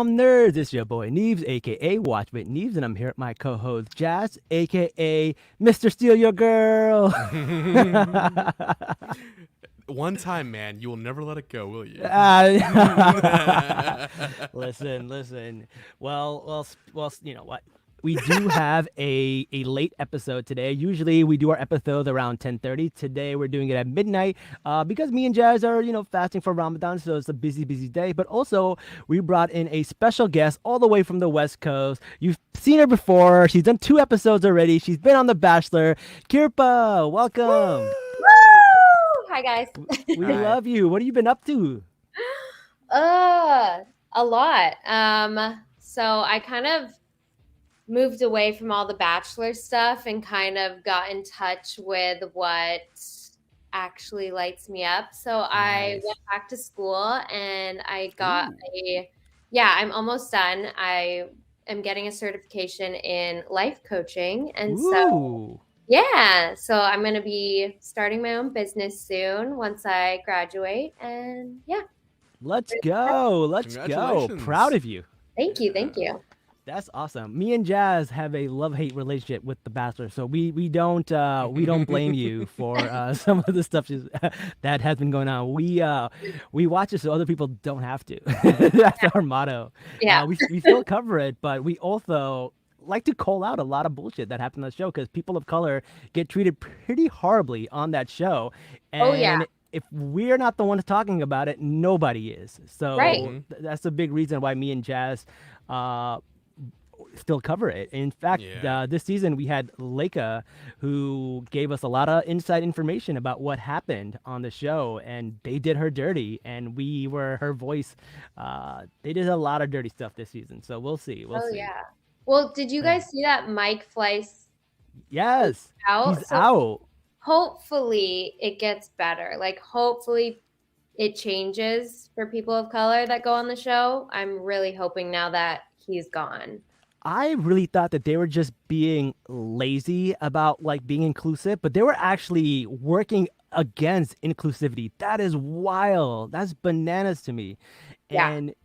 Dumb Nerds? It's your boy Neves, aka Watchmate Neves, and I'm here with my co-host Jazz, aka Mr. Steal Your Girl. One time, man, you will never let it go, will you? Listen. Well. You know what? We do have a late episode today. Usually we do our episodes around 10:30. Today we're doing it at midnight because me and Jazz are fasting for Ramadan, so it's a busy day. But also we brought in a special guest all the way from the West Coast. You've seen her before. She's done 2 episodes already. She's been on The Bachelor. Kirpa, welcome. Woo! Hi guys. We Hi. love you. What have you been up to? A lot. So I kind of moved away from all the Bachelor stuff and kind of got in touch with what actually lights me up. So I Nice. went back to school and I got I'm almost done. I am getting a certification in life coaching. And so I'm going to be starting my own business soon once I graduate. And Let's go. Congratulations. Proud of you. Thank you. That's awesome. Me and Jazz have a love-hate relationship with The Bachelor, so we don't blame you for some of the stuff that has been going on. We watch it so other people don't have to. That's our motto. Yeah. We still cover it, but we also like to call out a lot of bullshit that happened on the show because people of color get treated pretty horribly on that show. And if we're not the ones talking about it, nobody is. So that's the big reason why me and Jazz still cover it. In fact, this season we had Leica, who gave us a lot of inside information about what happened on the show, and they did her dirty, and we were her voice. They did a lot of dirty stuff this season, so we'll see. We'll see. Yeah. Well, did you guys see that Mike Fleiss? Yes, out? he's out. Hopefully it gets better. Like, hopefully it changes for people of color that go on the show. I'm really hoping now that he's gone. I really thought that they were just being lazy about like being inclusive, but they were actually working against inclusivity. That is wild. That's bananas to me. And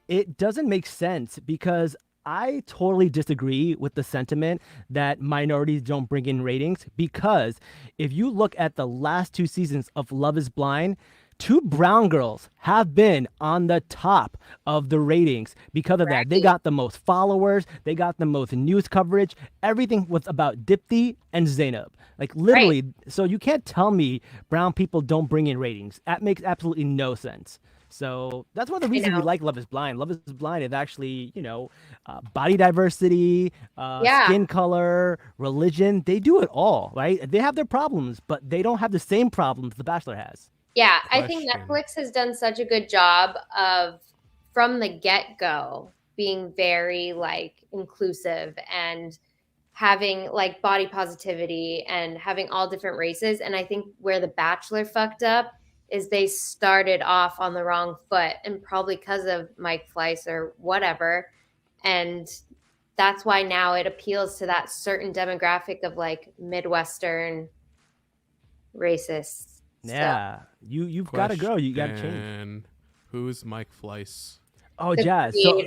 it doesn't make sense because I totally disagree with the sentiment that minorities don't bring in ratings, because if you look at the last 2 seasons of Love is Blind, 2 brown girls have been on the top of the ratings because of that. They got the most followers. They got the most news coverage. Everything was about Dipti and Zainab. Like, literally. So you can't tell me brown people don't bring in ratings. That makes absolutely no sense. So that's one of the reasons we like Love is Blind. Love is Blind is actually, body diversity, skin color, religion. They do it all, right? They have their problems, but they don't have the same problems The Bachelor has. Yeah, I think Netflix has done such a good job of, from the get-go, being very, inclusive and having, body positivity and having all different races. And I think where The Bachelor fucked up is they started off on the wrong foot, and probably because of Mike Fleiss or whatever. And that's why now it appeals to that certain demographic of, Midwestern racists. Yeah, you've got to grow. You got to change. Who's Mike Fleiss? Oh, Jazz. He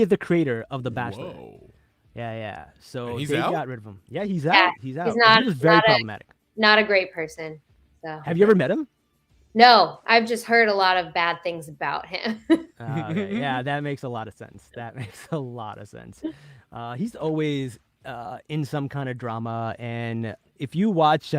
is the creator of The Bachelor. Whoa. Yeah. So he's they out? got rid of him. Yeah, he's out. He's out. He was very problematic. Not a great person. So. Have you ever met him? No, I've just heard a lot of bad things about him. Okay. Yeah, that makes a lot of sense. He's always in some kind of drama. And if you watch,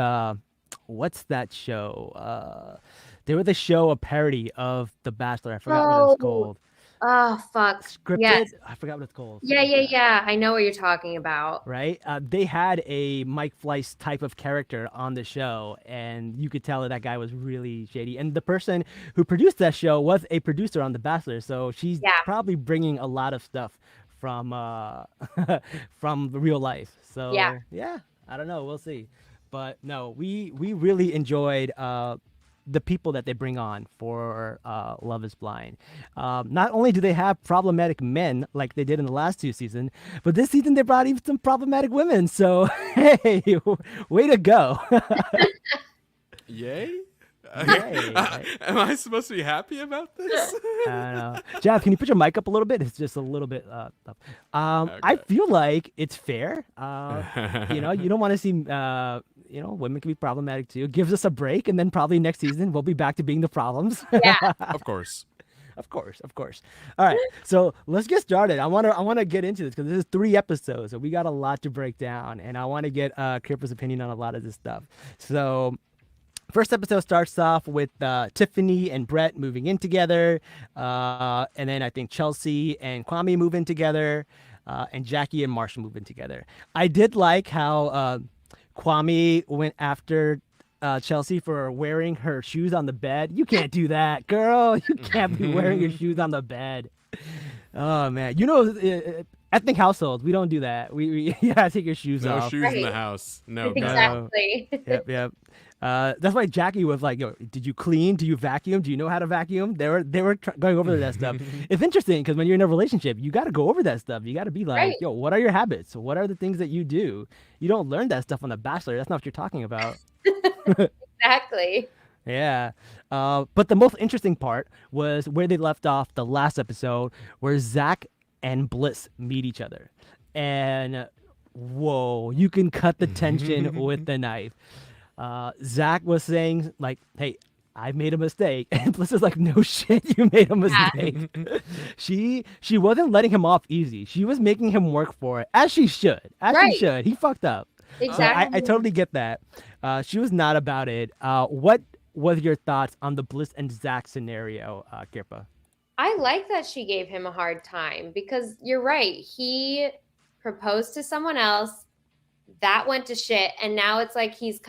what's that show? There was a show, a parody of The Bachelor. I forgot what it's called. Oh, fuck. Scripted? Yes. I forgot what it's called. Yeah. I know what you're talking about. Right? They had a Mike Fleiss type of character on the show, and you could tell that guy was really shady. And the person who produced that show was a producer on The Bachelor, so she's probably bringing a lot of stuff from from real life. So yeah, I don't know. We'll see. But no, we really enjoyed the people that they bring on for Love is Blind. Not only do they have problematic men like they did in the last 2 seasons, but this season they brought even some problematic women. So, hey, way to go. Yay? Yay, right? Am I supposed to be happy about this? I don't know. Jeff, can you put your mic up a little bit? It's just a little bit up. I Okay. feel like it's fair. You don't want to see women can be problematic too. Gives us a break, and then probably next season we'll be back to being the problems. Yeah. Of course. Of course, of course. All right, so let's get started. I wanna get into this because this is 3 episodes, so we got a lot to break down, and I want to get Kipper's opinion on a lot of this stuff. So first episode starts off with Tiffany and Brett moving in together, and then I think Chelsea and Kwame move in together, and Jackie and Marshall move in together. I did like how Kwame went after Chelsea for wearing her shoes on the bed. You can't do that, girl. You can't be wearing your shoes on the bed. Oh man, ethnic households, we don't do that. We you gotta take your shoes No off. shoes in the Right. house. No. Exactly. Yep. That's why Jackie was like, "Yo, did you clean? Do you vacuum? Do you know how to vacuum?" They were going over that stuff. It's interesting because when you're in a relationship, you got to go over that stuff. You got to be like, Right. "Yo, what are your habits? What are the things that you do?" You don't learn that stuff on The Bachelor. That's not what you're talking about. Exactly. Yeah. But the most interesting part was where they left off the last episode, where Zach and Bliss meet each other, and whoa, you can cut the tension with the knife. Zach was saying like, "Hey, I made a mistake," and Bliss is like, "No shit, you made a mistake." She wasn't letting him off easy. She was making him work for it, as she should. As Right. she should. He fucked up. So Exactly. I totally get that. She was not about it. What was your thoughts on the Bliss and Zach scenario, Kirpa? I like that she gave him a hard time because you're right. He proposed to someone else, that went to shit, and now it's like he's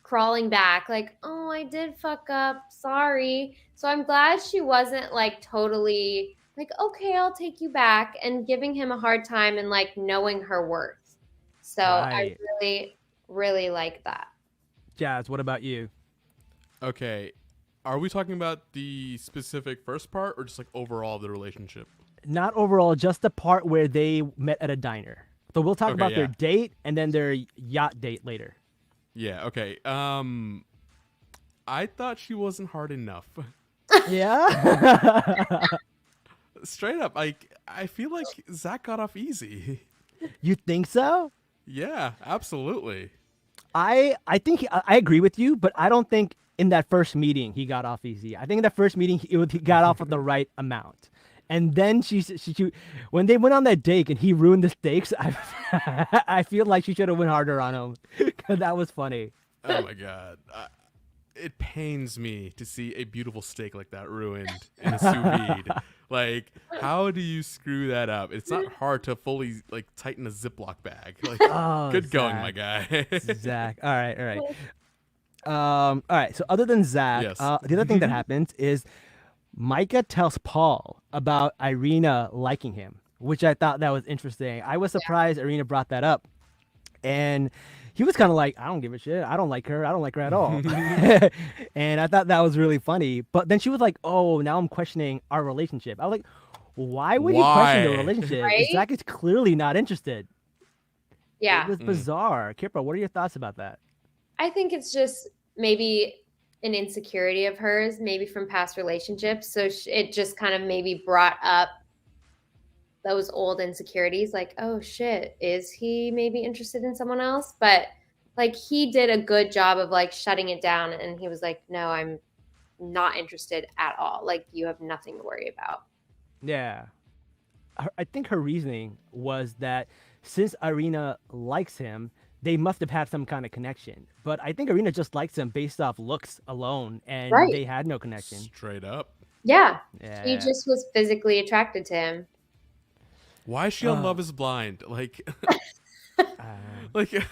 crawling back, like, oh, I did fuck up. Sorry. So I'm glad she wasn't like totally like, okay, I'll take you back, and giving him a hard time and like knowing her worth. So I Right. really, really like that. Jazz, what about you? Okay. Are we talking about the specific first part or just like overall the relationship? Not overall, just the part where they met at a diner. So we'll talk Okay, about their yeah. date and then their yacht date later. Yeah, okay. I thought she wasn't hard enough. Yeah. Straight up, like I feel like Zach got off easy. You think so? Yeah, absolutely. I think I agree with you, but I don't think in that first meeting he got off easy. I think in that first meeting he got off with the right amount. And then she when they went on that date and he ruined the steaks, I feel like she should have went harder on him. 'Cause that was funny. Oh my god. It pains me to see a beautiful steak like that ruined in a sous vide. Like, how do you screw that up? It's not hard to fully like tighten a Ziploc bag. Like, Oh, good going, Zach. my guy. Zach. All right. All right. So other than Zach, Yes. the other thing that happens is Micah tells Paul about Irina liking him, which I thought that was interesting. I was surprised Irina brought that up, and he was kind of like, "I don't give a shit. I don't like her. I don't like her at all." And I thought that was really funny. But then she was like, "Oh, now I'm questioning our relationship." I was like, "Why would you question the Why? relationship? Right? Zach is clearly not interested." Yeah. It was bizarre. Kipra, what are your thoughts about that? I think it's just maybe an insecurity of hers, maybe from past relationships. So it just kind of maybe brought up those old insecurities, like, oh shit, is he maybe interested in someone else? But like he did a good job of like shutting it down, and he was like, no, I'm not interested at all. Like you have nothing to worry about. Yeah. I think her reasoning was that since Irina likes him, they must have had some kind of connection. But I think Irina just likes him based off looks alone, and Right. they had no connection. Straight up. Yeah. Yeah. He just was physically attracted to him. Why is she on Oh. Love is Blind? Like, Uh, like, like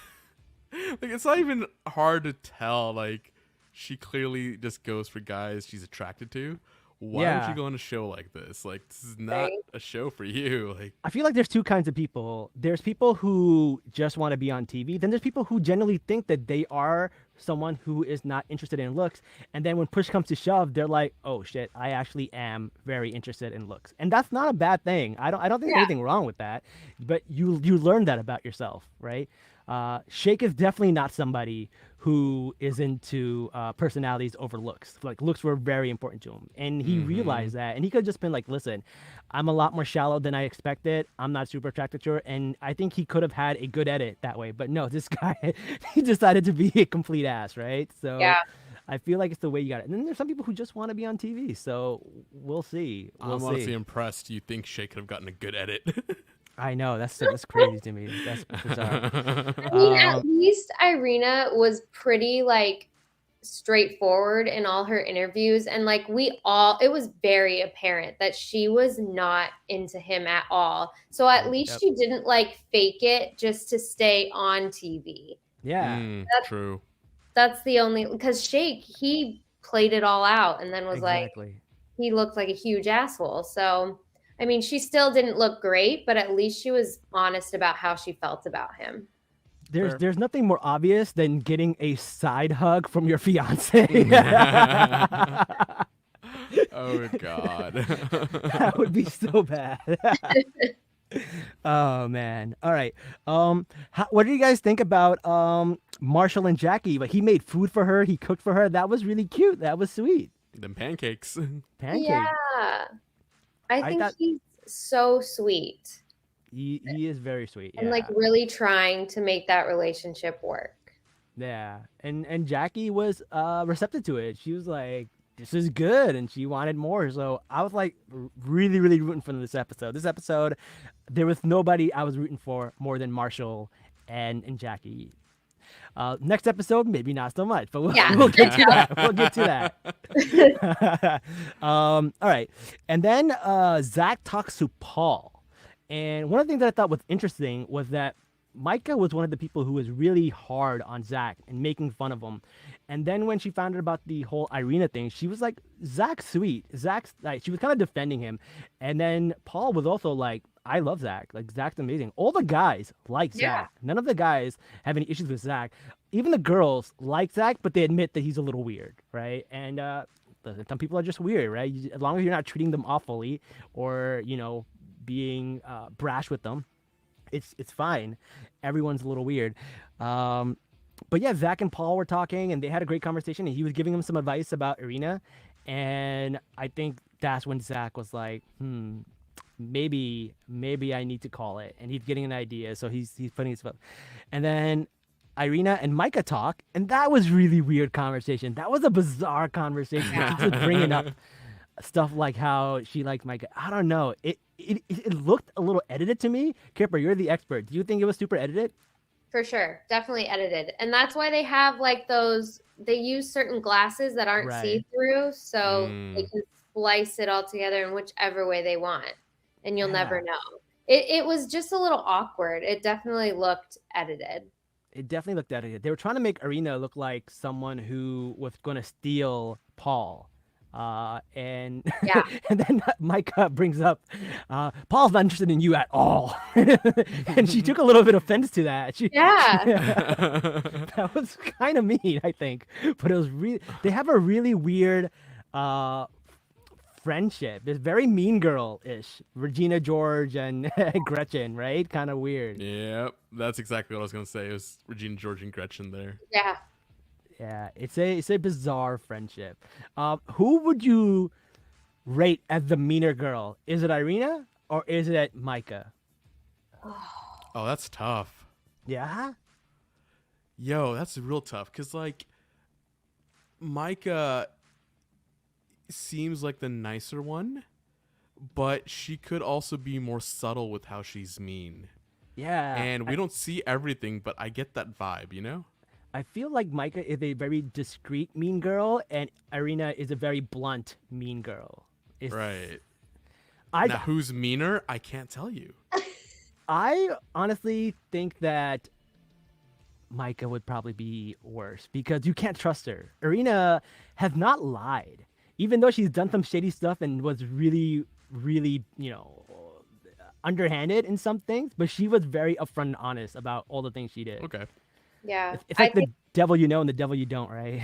it's not even hard to tell. Like, she clearly just goes for guys she's attracted to. Why would Yeah. you go on a show like this? Like, this is not Right. a show for you. Like, I feel like there's two kinds of people. There's people who just want to be on TV. Then there's people who genuinely think that they are someone who is not interested in looks. And then when push comes to shove, they're like, "Oh shit, I actually am very interested in looks." And that's not a bad thing. I don't think there's anything wrong with that. But you learn that about yourself, right? Shake is definitely not somebody who is into personalities over looks. Like looks were very important to him, and he realized that. And he could have just been like, "Listen, I'm a lot more shallow than I expected. I'm not super attracted to her." And I think he could have had a good edit that way. But no, this guy, he decided to be a complete ass, right? So Yeah. I feel like it's the way you got it. And then there's some people who just want to be on TV. So we'll see. We'll I'm see. honestly impressed. You think Shay could have gotten a good edit? I know that's crazy to me. That's bizarre. I mean, at least Irina was pretty like straightforward in all her interviews, and like it was very apparent that she was not into him at all. So at least she didn't like fake it just to stay on TV. Yeah. True. That's the only, because Shake, he played it all out and then was Exactly. like, he looked like a huge asshole. So, I mean, she still didn't look great, but at least she was honest about how she felt about him. There's nothing more obvious than getting a side hug from your fiance. Oh God. That would be so bad. Oh man. All right. What do you guys think about Marshall and Jackie? But he made food for her. He cooked for her. That was really cute. That was sweet. Them pancakes. Pancake. Yeah. I think thought- he's so sweet. He is very sweet. And Yeah. like really trying to make that relationship work. Yeah. And Jackie was receptive to it. She was like, this is good, and she wanted more. So I was like really, really rooting for this episode. This episode, there was nobody I was rooting for more than Marshall and Jackie. Next episode, maybe not so much, but we'll get to that. We'll get to that. All right. And then Zach talks to Paul. And one of the things that I thought was interesting was that Micah was one of the people who was really hard on Zach and making fun of him. And then when she found out about the whole Irina thing, she was like, Zach's sweet. Zach's like, she was kind of defending him. And then Paul was also like, I love Zach. Like, Zach's amazing. All the guys like Zach. None of the guys have any issues with Zach. Even the girls like Zach, but they admit that he's a little weird, right? And some people are just weird, right? As long as you're not treating them awfully or, being brash with them, it's fine. Everyone's a little weird. But yeah, Zach and Paul were talking, and they had a great conversation, and he was giving him some advice about Irina. And I think that's when Zach was like, maybe I need to call it. And he's getting an idea, so he's putting his foot. And then Irina and Micah talk, and that was really weird conversation. That was a bizarre conversation. She was bringing up stuff like how she liked Micah. I don't know. It looked a little edited to me. Kipper, you're the expert. Do you think it was super edited? For sure. Definitely edited. And that's why they have like they use certain glasses that aren't see-through, so they can splice it all together in whichever way they want. And you'll never know. It was just a little awkward. It definitely looked edited. It definitely looked edited. They were trying to make Irina look like someone who was going to steal Paul. And then Micah brings up, Paul's not interested in you at all. And she took a little bit of offense to that. That was kind of mean, I think. But it was they have a really weird friendship. It's very Mean Girl-ish. Regina George and Gretchen, right? Kind of weird. Yep, that's exactly what I was gonna say. It was Regina George and Gretchen there. Yeah. Yeah, it's a bizarre friendship. Who would you rate as the meaner girl? Is it Irina or is it Micah? Oh, that's tough. Yeah? Yo, that's real tough. Cause like Micah seems like the nicer one, but she could also be more subtle with how she's mean. Yeah. And we don't see everything, but I get that vibe, you know? I feel like Micah is a very discreet mean girl, and Irina is a very blunt mean girl. Right. Now, who's meaner? I can't tell you. I honestly think that Micah would probably be worse because you can't trust her. Irina has not lied, even though she's done some shady stuff and was really, really, underhanded in some things. But she was very upfront and honest about all the things she did. Okay. Yeah. It's like the devil you know and the devil you don't, right?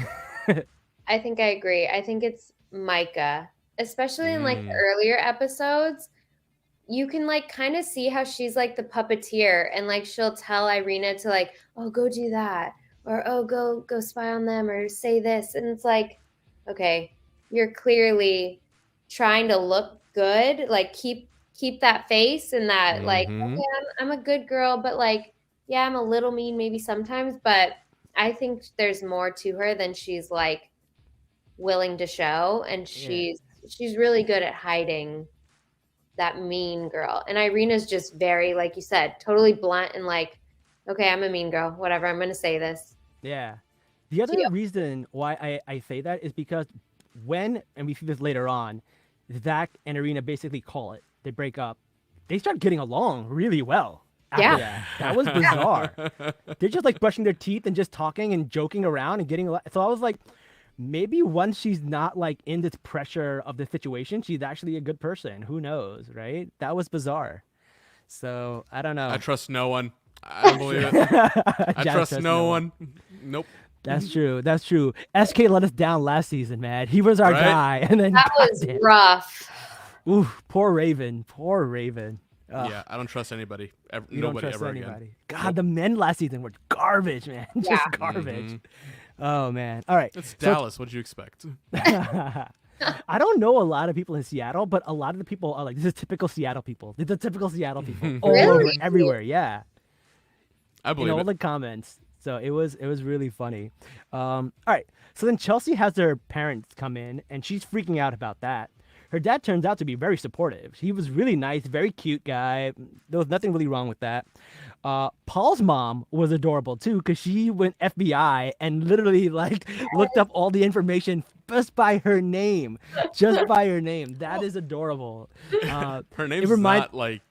I think I agree. I think it's Micah, especially in like the earlier episodes. You can like kind of see how she's like the puppeteer, and like she'll tell Irina to like, oh, go do that, or oh, go spy on them or say this. And it's like, okay, you're clearly trying to look good, like keep that face and that like, Mm-hmm. okay, I'm a good girl, but like, yeah, I'm a little mean maybe sometimes, but I think there's more to her than she's like willing to show, and Yeah. she's really good at hiding that mean girl. And Irina's just very, like you said, totally blunt and like, okay, I'm a mean girl, whatever, I'm gonna say this. Yeah. The other reason why I say that is because when, and we see this later on, Zach and Irina basically call it. They break up. They start getting along really well after Yeah. that. That was bizarre. They're just like brushing their teeth and just talking and joking around and getting. So I was like, maybe once she's not like in this pressure of the situation, she's actually a good person. Who knows, right? That was bizarre. So I don't know. I trust no one. I don't believe it. I Janet trust trusts no one. Nope. That's true. That's true. SK let us down last season, man. He was our Right? guy, and then That was goddamn. rough. Ooh, poor Raven. Poor Raven. Ugh, Yeah, I don't trust anybody. you don't Nobody trust ever anybody. again. God, Nope. the men last season were garbage, man. Just Yeah. garbage. Mhm. Oh man. All right. It's So- Dallas. What'd you expect? I don't know a lot of people in Seattle, but a lot of the people are like, this is typical Seattle people. It's the typical Seattle people all over, Really? everywhere. Yeah. I In believe all it. the comments. So it was really funny. All right. So then Chelsea has their parents come in, and she's freaking out about that. Her dad turns out to be very supportive. He was really nice, very cute guy. There was nothing really wrong with that. Paul's mom was adorable too, because she went FBI and literally like looked up all the information just by her name, just by her name. That is adorable. Her name's remind- not like,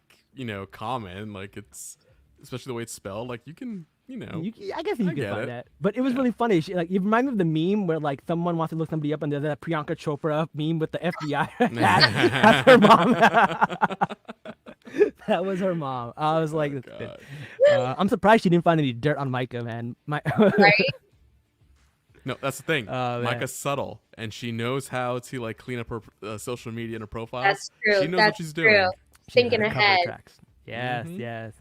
common. Like it's, especially the way it's spelled. Like you can, I guess you I could get find it. that. But it was really funny. She, like, it reminded me of the meme where like someone wants to look somebody up and there's that Priyanka Chopra meme with the FBI. That's her mom. That was her mom. I was like, God. I'm surprised she didn't find any dirt on Micah, man. Right? No, that's the thing. Oh, man. Micah's subtle, and she knows how to like clean up her social media and her profile. That's true. She knows That's what she's true. doing. Thinking She's got cover ahead. tracks. Yes, Mhm. yes.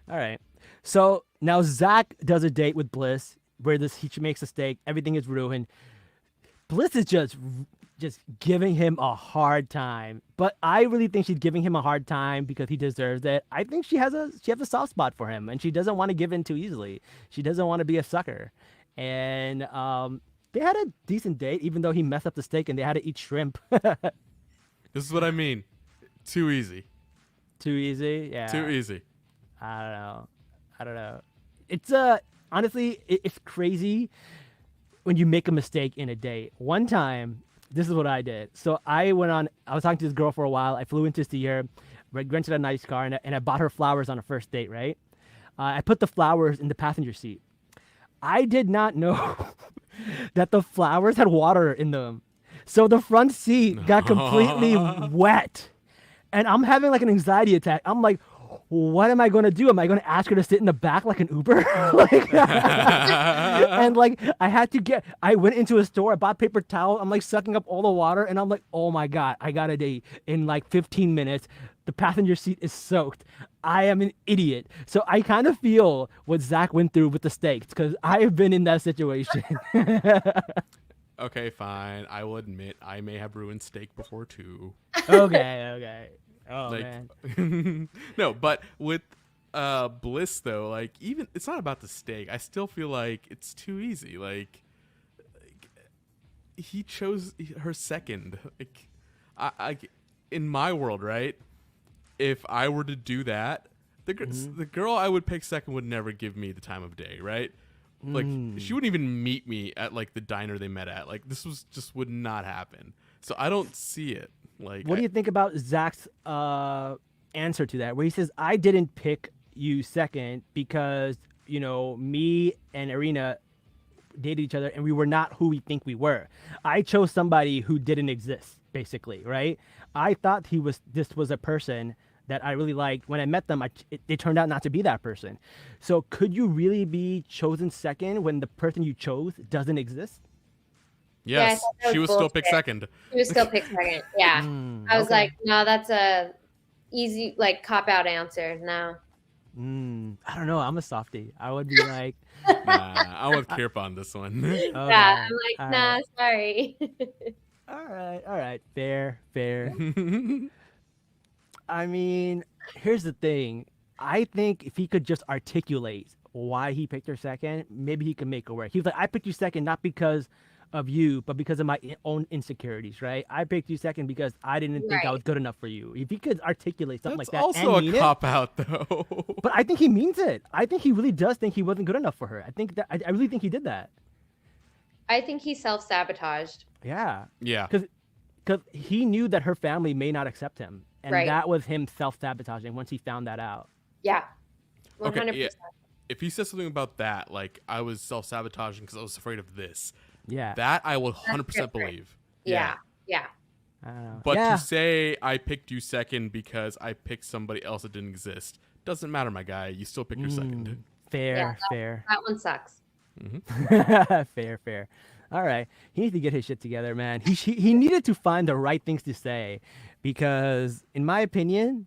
All right. So now Zach does a date with Bliss where he makes a mistake. Everything is ruined. Bliss is just giving him a hard time, but I really think she's giving him a hard time because he deserves it. I think she has a soft spot for him, and she doesn't want to give in too easily. She doesn't want to be a sucker, and they had a decent date, even though he messed up the steak and they had to eat shrimp. This is what I mean. Too easy. Too easy, yeah. Too easy. I don't know. It's honestly, it's crazy when you make a mistake in a date. One time, this is what I did. So I was talking to this girl for a while. I flew in to see her, rented a nice car, and I bought her flowers on a first date, right? I put the flowers in the passenger seat. I did not know that the flowers had water in them. So the front seat got completely wet. And I'm having like an anxiety attack. I'm like, what am I going to do? Am I going to ask her to sit in the back like an Uber? And like, I went into a store, I bought paper towel. I'm like sucking up all the water. And I'm like, oh my God, I got a date in like 15 minutes. The passenger seat is soaked. I am an idiot. So I kind of feel what Zach went through with the steaks because I have been in that situation. Okay, fine. I will admit I may have ruined steak before too. Okay. Oh, Like, man. no, but with Bliss though, like even it's not about the steak. I still feel like it's too easy. Like he chose her second. Like I in my world, right? If I were to do that, the girl I would pick second would never give me the time of day, right? Like she wouldn't even meet me at like the diner they met at. Like this was just would not happen. So I don't see it. Like What do you think about Zach's answer to that, where he says, I didn't pick you second because, me and Irina dated each other and we were not who we think we were. I chose somebody who didn't exist, basically, right? I thought this was a person that I really liked. When I met them, it turned out not to be that person. So could you really be chosen second when the person you chose doesn't exist? Yeah, I Yes, thought that she was was still picked bullshit. second. He was still picked second. Yeah. I was Okay. like, no, that's a easy, like, cop out answer. No. I don't know. I'm a softie. I would be like, Nah, I'm with Kirpa on this one. Yeah, okay, I'm like, all nah, right, sorry. all right, fair, fair. I mean, here's the thing. I think if he could just articulate why he picked her second, maybe he could make it work. He was like, I picked you second not because of you, but because of my own insecurities, right? I picked you second because I didn't think I Right. was good enough for you. If he could articulate something That's like that and also a mean it, cop out, though. but I think he means it. I think he really does think he wasn't good enough for her. I think that I really think he did that. I think he self-sabotaged. Yeah, Yeah. because he knew that her family may not accept him, and Right. that was him self-sabotaging once he found that out. Yeah. Okay. 100%. Yeah. If he says something about that, like I was self-sabotaging because I was afraid of this, Yeah, that I will 100% different. believe. Yeah. Yeah. I don't know. But yeah. to say I picked you second because I picked somebody else that didn't exist doesn't matter, my guy. You still pick your second. Fair, Yeah, fair. That one sucks. Fair, fair. All right. He needs to get his shit together, man. He needed to find the right things to say because, in my opinion,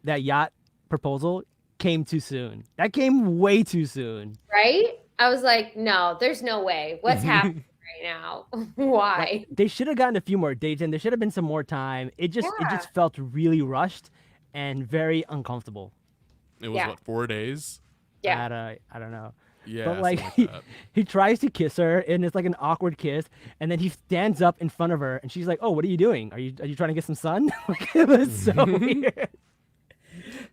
that yacht proposal came too soon. That came way too soon. Right? I was like, no, there's no way. What's happening right now? Why? Like, they should have gotten a few more dates in. There should have been some more time. It Yeah. just felt really rushed and very uncomfortable. It was Yeah. what, 4 days? Yeah. I don't know. Yeah. But like, something like that. he tries to kiss her and it's like an awkward kiss, and then he stands up in front of her and she's like, "Oh, what are you doing? Are you trying to get some sun?" Like, it was so weird.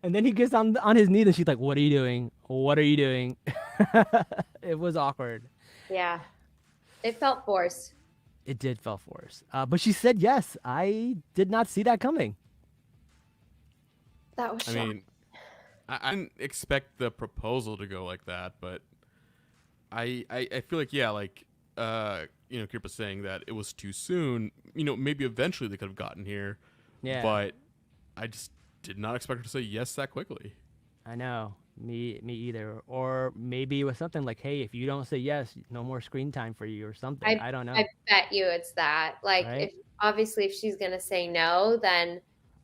And then he gets on his knees and she's like, "What are you doing? What are you doing?" It was awkward. Yeah. It felt forced. It did feel forced. But she said yes. I did not see that coming. That was I shocking. mean, I didn't expect the proposal to go like that, but I feel like, yeah, like, Kirpa's saying that it was too soon. Maybe eventually they could have gotten here, Yeah. but I just did not expect her to say yes that quickly. I know. Me either. Or maybe it was something like, "Hey, if you don't say yes, no more screen time for you," or something. I don't know. I bet you it's that. Like, Right? if she's gonna say no, then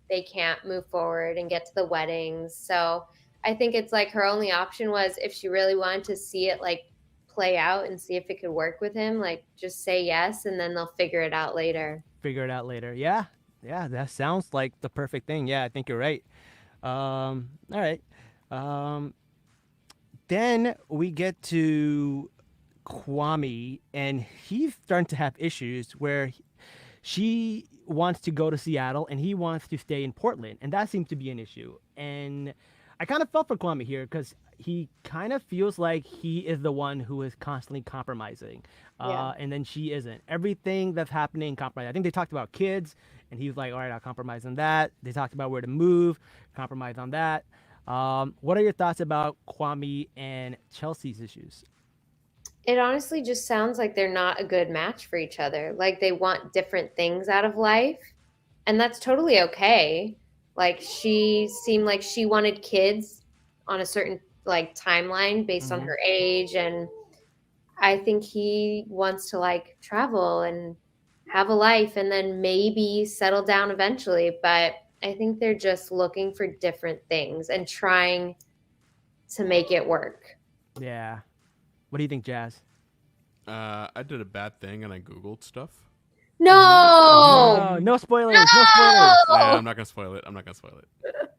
they can't move forward and get to the weddings. So I think it's like her only option was if she really wanted to see it like play out and see if it could work with him, like just say yes and then they'll figure it out later. Figure it out later. Yeah. Yeah, that sounds like the perfect thing. Yeah, I think you're right. All right. Then we get to Kwame, and he's starting to have issues where she wants to go to Seattle and he wants to stay in Portland, and that seems to be an issue. And I kind of felt for Kwame here because he kind of feels like he is the one who is constantly compromising, Yeah. and then she isn't. Everything that's happening, compromise. I think they talked about kids, and he was like, "All right, I'll compromise on that." They talked about where to move, compromise on that. What are your thoughts about Kwame and Chelsea's issues? It honestly just sounds like they're not a good match for each other. Like they want different things out of life, and that's totally okay. Like she seemed like she wanted kids on a certain like timeline based on Mhm. her age, and I think he wants to like travel and have a life and then maybe settle down eventually, but I think they're just looking for different things and trying to make it work. Yeah. What do you think, Jazz? I did a bad thing and I Googled stuff. No. No, no spoilers. No spoilers. No! Nah, I'm not going to spoil it.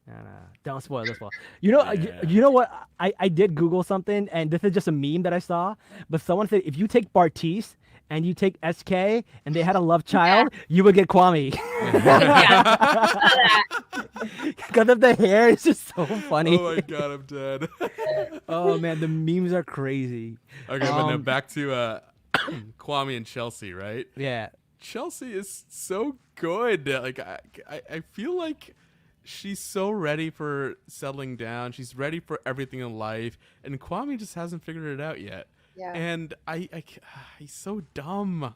No, no, don't spoil this one. You know, Yeah. you know what? I did Google something, and this is just a meme that I saw. But someone said if you take Bartice and you take SK, and they had a love child, you would get Kwame. Because of the hair, it's just so funny. Oh my god, I'm dead. Oh man, the memes are crazy. Okay, but now Um, back to Kwame and Chelsea, right? Yeah, Chelsea is so good. Like I feel like she's so ready for settling down. She's ready for everything in life, and Kwame just hasn't figured it out yet. Yeah. And he's so dumb.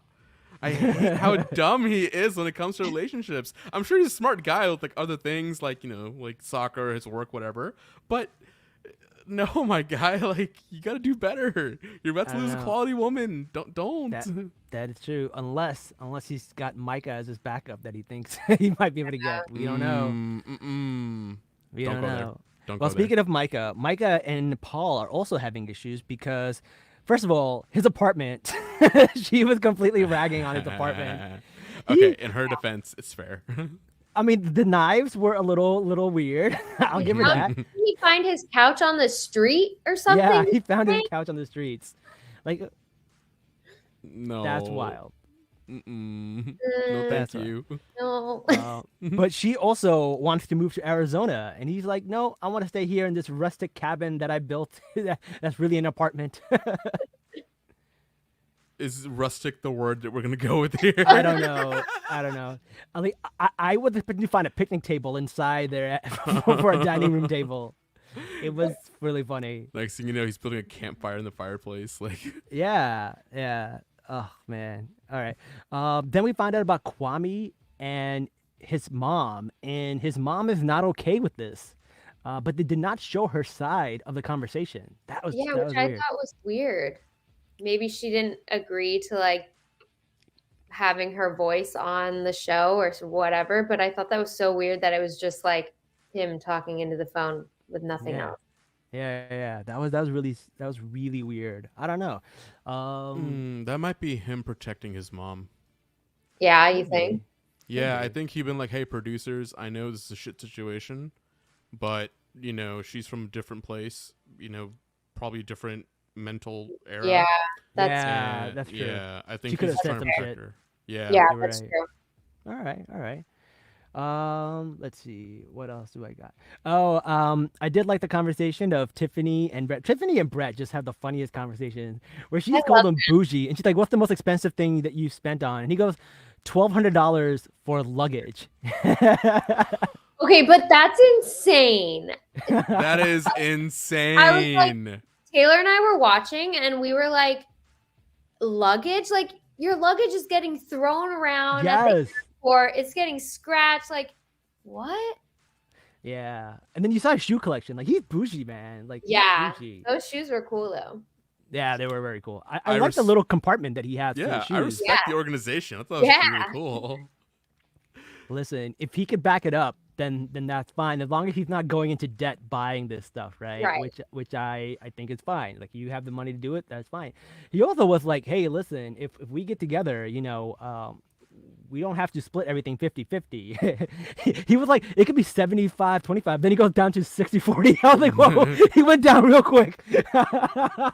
I hate how dumb he is when it comes to relationships. I'm sure he's a smart guy with like other things, like like soccer, his work, whatever. But no, my guy, like you gotta do better. You're about to I lose a know. quality woman. Don't. that is true. Unless he's got Micah as his backup that he thinks he might be able to get. We don't know. Mm-mm. We Don't don't go there. know. Don't Well, go there. speaking of Micah and Paul are also having issues because, first of all, his apartment, she was completely ragging on his apartment. Okay, He, in her defense, it's fair. I mean, the knives were a little weird. I'll give her that. Did he find his couch on the street or Yeah, something? he found his couch on the streets. Like, No. that's wild. Mm-mm. No, thank That's right. you. No. But she also wants to move to Arizona, and he's like, "No, I want to stay here in this rustic cabin that I built. That's really an apartment." Is rustic the word that we're gonna go with here? I don't know. I don't know. I mean, I would expect to find a picnic table inside there for a dining room table. It was really funny. Next thing you know, he's building a campfire in the fireplace. Like, Yeah, yeah. Oh man. All right. Then we find out about Kwame and his mom, and his mom is not okay with this. But they did not show her side of the conversation. That was Yeah, that which was I weird. thought was weird. Maybe she didn't agree to like having her voice on the show or whatever, but I thought that was so weird that it was just like him talking into the phone with nothing Yeah. else. Yeah. That was really weird. I don't know. that might be him protecting his mom. Yeah, you think? Yeah, I Maybe. think he'd been like, "Hey, producers, I know this is a shit situation, but she's from a different place. Probably different mental era. Yeah, that's Yeah, And, that's true. yeah, I think She could he's have just said trying to some protect shit. her. Yeah. yeah, You're that's right. true. All right. Let's see. What else do I got? Oh, I did like the conversation of Tiffany and Brett. Tiffany and Brett just have the funniest conversation where she's I called love him bougie, and she's like, "What's the most expensive thing that you spent on?" And he goes, $1,200 for luggage. Okay, but that's insane. That is I was like, insane. Taylor and I were watching and we were like, luggage? Like your luggage is getting thrown around at the Yes. airport. It's getting scratched. Like, what? Yeah. And then you saw his shoe collection. Like he's bougie, man. Like he's Yeah. bougie. Those shoes were cool though. Yeah, they were very cool. I I like the res- little compartment that he has for Yeah, his I shoes. respect the organization. I thought it was Yeah. really cool. Listen, if he could back it up, then that's fine. As long as he's not going into debt buying this stuff, right? Right. Which I think is fine. Like you have the money to do it, that's fine. He also was like, hey, listen, if we get together, we don't have to split everything 50-50. He was like, it could be 75-25. Then he goes down to 60-40. I was like, whoa, he went down real quick. I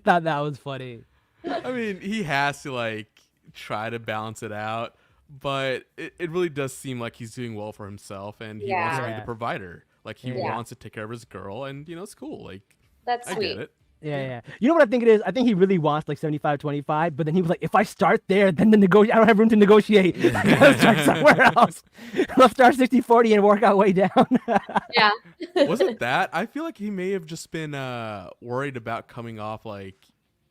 thought that was funny. I mean, he has to like try to balance it out, but it really does seem like he's doing well for himself, and he wants to be Yeah. the provider. Like he Yeah. wants to take care of his girl, and it's cool. Like That's I sweet. get it. Yeah. You know what I think it is? I think he really wants like 75-25, but then he was like, if I start there, then I don't have room to negotiate. I gotta start somewhere else. Let's start 60-40 and work our way down. Yeah. Was it that? I feel like he may have just been worried about coming off like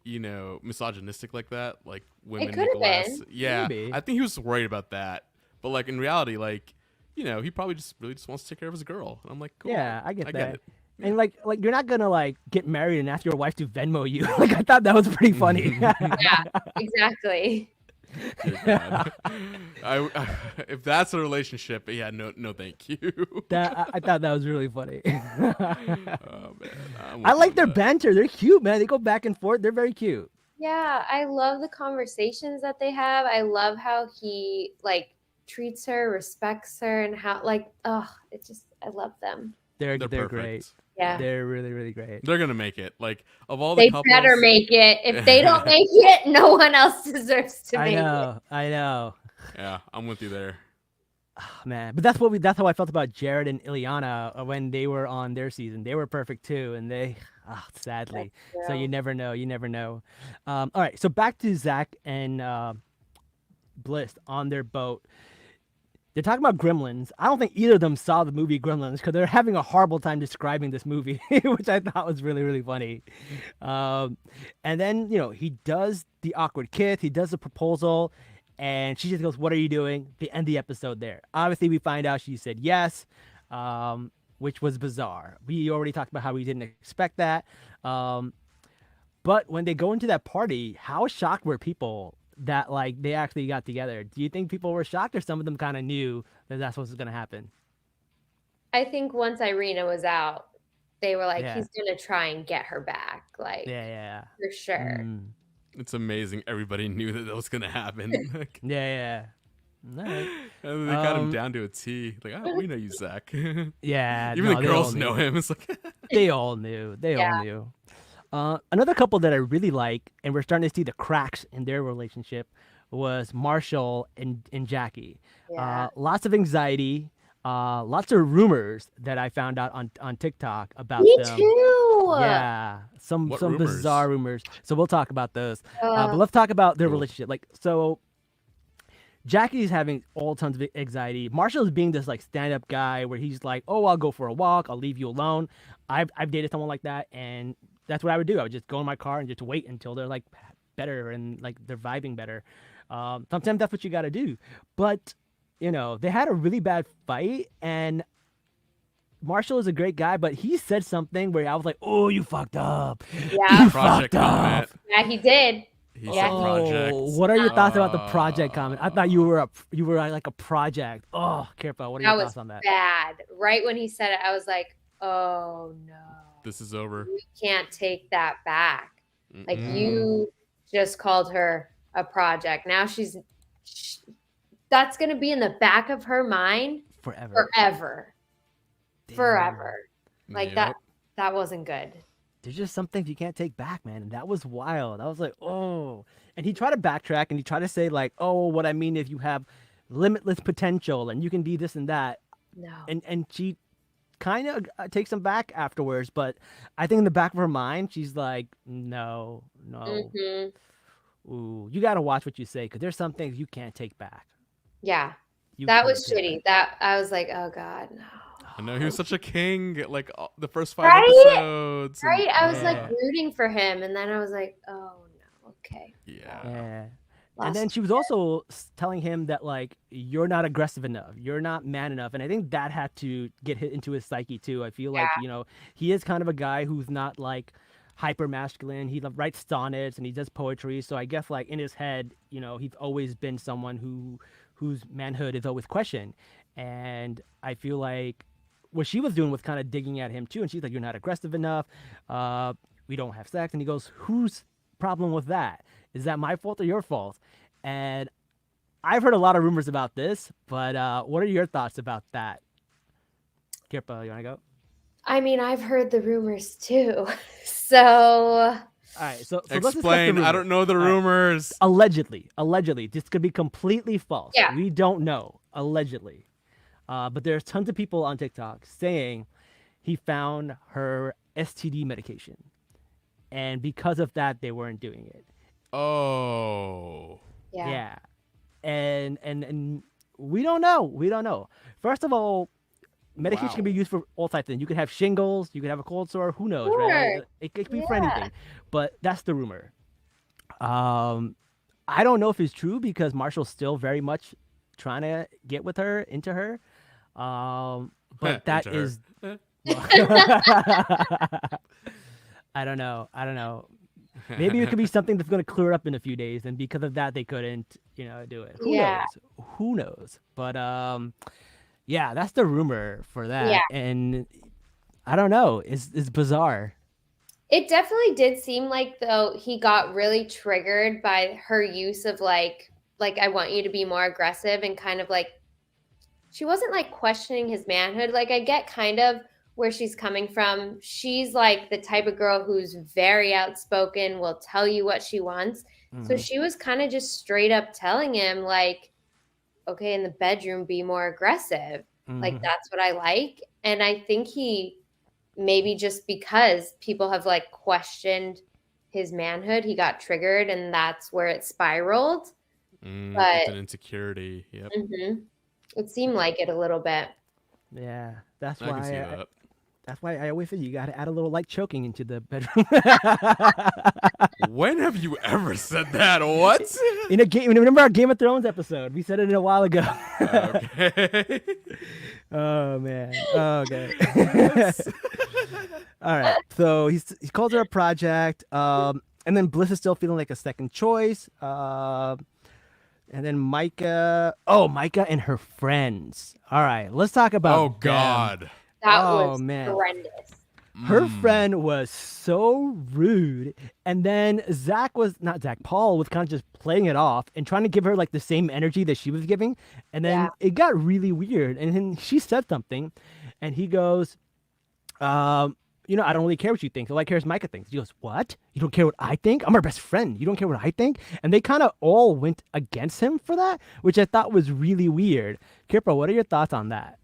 misogynistic like that, like women could make have less. been. Yeah, Maybe. I think he was worried about that. But like in reality, like he probably just really just wants to take care of his girl. And I'm like, cool. Yeah, I get that. Get it. And like you're not gonna like get married and ask your wife to Venmo you. Like I thought that was pretty funny. Yeah, exactly. Good God. If that's a relationship, yeah, no, thank you. I thought that was really funny. Oh man, I'm I with like you their on that. banter. They're cute, man. They go back and forth. They're very cute. Yeah, I love the conversations that they have. I love how he like treats her, respects her, and how I love them. They're They're great. perfect. Yeah. They're really, really great. They're gonna make it. Like of all the They couples, better make it. If they don't make it, no one else deserves to I make it. know. Yeah, I'm with you there. Oh, man, but that's how I felt about Jared and Ileana when they were on their season. They were perfect too, and sadly. So you never know. All right, so back to Zach and Bliss on their boat. They're talking about Gremlins. I don't think either of them saw the movie Gremlins because they're having a horrible time describing this movie, which I thought was really, really funny. And then, he does the awkward kiss, he does the proposal, and she just goes, "What are you doing?" They end the episode there. Obviously, we find out she said yes, which was bizarre. We already talked about how we didn't expect that. But when they go into that party, how shocked were people that like they actually got together? Do you think people were shocked, or some of them kind of knew that that's what was going to happen? I think once Irina was out, they were like, Yeah. he's gonna try and get her back, like Yeah. for sure. Mm. It's amazing. Everybody knew that was gonna happen. Like, Yeah. All right. and they got him down to a T. Like, oh, we know you, Zach. Even Yeah. the No, they all girls knew. know him. It's like, They all knew. They all Yeah. knew. Another couple that I really like, and we're starting to see the cracks in their relationship, was Marshall and Jackie. Yeah. Lots of anxiety, lots of rumors that I found out on TikTok about Me them. too. Yeah, some What bizarre rumors. So we'll talk about those. But Uh, let's talk about their Cool. relationship. Like, so Jackie's having all tons of anxiety. Marshall's being this like stand-up guy where he's like, "Oh, I'll go for a walk. I'll leave you alone." I've dated someone like that, and that's what I would do. I would just go in my car and just wait until they're like better and like they're vibing better. Sometimes that's what you got to do. But you know, they had a really bad fight, and Marshall is a great guy, but he said something where I was like, "Oh, you fucked up. yeah. You project fucked up." comment. Yeah, he did. He Yeah. said project. What are your thoughts about the project comment? I thought you were like a project. Oh, Kirpa, what are That your was thoughts on that? bad. Right when he said it, I was like, oh no. This is over. We can't take that back. Like Mm-mm. you just called her a project. Now that's going to be in the back of her mind Forever. forever. Damn. Forever. Like Yep. that wasn't good. There's just some things you can't take back, man. And that was wild. I was like, oh. And he tried to backtrack and he tried to say like, oh, what I mean is you have limitless potential and you can be this and that. No. And she kind of takes him back afterwards, but I think in the back of her mind, she's like, no. Mhm. Ooh, you got to watch what you say because there's some things you can't take back. Yeah. You That can't was take shitty. That I was like, oh God, no. I know he was such a king. Like the first 5 Right? episodes. and- Right? I was Yeah. like rooting for him, and then I was like, oh no, okay. Yeah. Yeah. Lost And then she was also telling him that like you're not aggressive enough, you're not man enough, and I think that had to get hit into his psyche too. I feel like he is kind of a guy who's not like hyper masculine. He writes sonnets and he does poetry, so I guess like in his head, he's always been someone whose manhood is always questioned, and I feel like what she was doing was kind of digging at him too, and she's like, "You're not aggressive enough. We don't have sex," and he goes, "Whose problem with that? Is that my fault or your fault?" And I've heard a lot of rumors about this, but what are your thoughts about that? Kirpa, you want to go? I mean, I've heard the rumors too. So All right, so let's discuss the Explain. I rumors. don't know the All right. rumors. Allegedly, this could be completely false. Yeah. We don't know. Allegedly, but there's tons of people on TikTok saying he found her STD medication, and because of that, they weren't doing it. Oh. yeah. And we don't know. We don't know. First of all, medication Wow. can be used for all types of things. You could have shingles, you could have a cold sore, who knows, right? Sure. It could be for Yeah. anything. But that's the rumor. I don't know if it's true because Marshall's still very much trying to get with her, into her. But that Into her. is I don't know. Maybe it could be something that's going to clear up in a few days, and because of that, they couldn't, do it. Who Yeah. knows? Who knows? But yeah, that's the rumor for that, Yeah. and I don't know. It's bizarre. It definitely did seem like though he got really triggered by her use of like I want you to be more aggressive and kind of like she wasn't like questioning his manhood. Like I get kind of where she's coming from. She's like the type of girl who's very outspoken, will tell you what she wants. So Mhm. she was kind of just straight up telling him like, okay, in the bedroom, be more aggressive. Like Mhm. that's what I like. And I think he maybe just because people have like questioned his manhood, he got triggered and that's where it spiraled. But- It's an insecurity. Yep. Mhm. It seemed like it a little bit. Yeah, that's I can see why. that. That's why I always say you got to add a little light choking into the bedroom. When have you ever said that? What? In a game, remember our Game of Thrones episode? We said it a while ago. Okay. Oh man. Okay. All right. So he calls her a project. And then Bliss is still feeling like a second choice. And then Micah. Oh, Micah and her friends. All right, let's talk about Oh them. God. That Oh was man. horrendous. Her Mm. friend was so rude. And then Paul was kind of just playing it off and trying to give her like the same energy that she was giving. And Yeah. then it got really weird. And then she said something and he goes, I don't really care what you think. All I care is Micah thinks. He goes, what? You don't care what I think? I'm her best friend. You don't care what I think? And they kind of all went against him for that, which I thought was really weird. Kirpa, what are your thoughts on that?